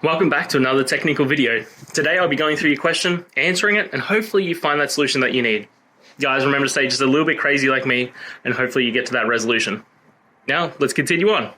Welcome back to another technical video. Today I'll be going through your question, answering it, and hopefully you find that solution that you need. Guys, remember to stay just a little bit crazy like me, and hopefully you get to that resolution. Now, let's continue on.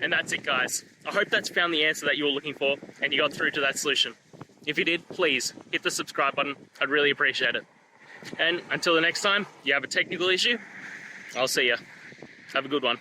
And that's it, guys. I hope that's found the answer that you were looking for and you got through to that solution. If you did, please hit the subscribe button. I'd really appreciate it. And until the next time you have a technical issue, I'll see ya. Have a good one.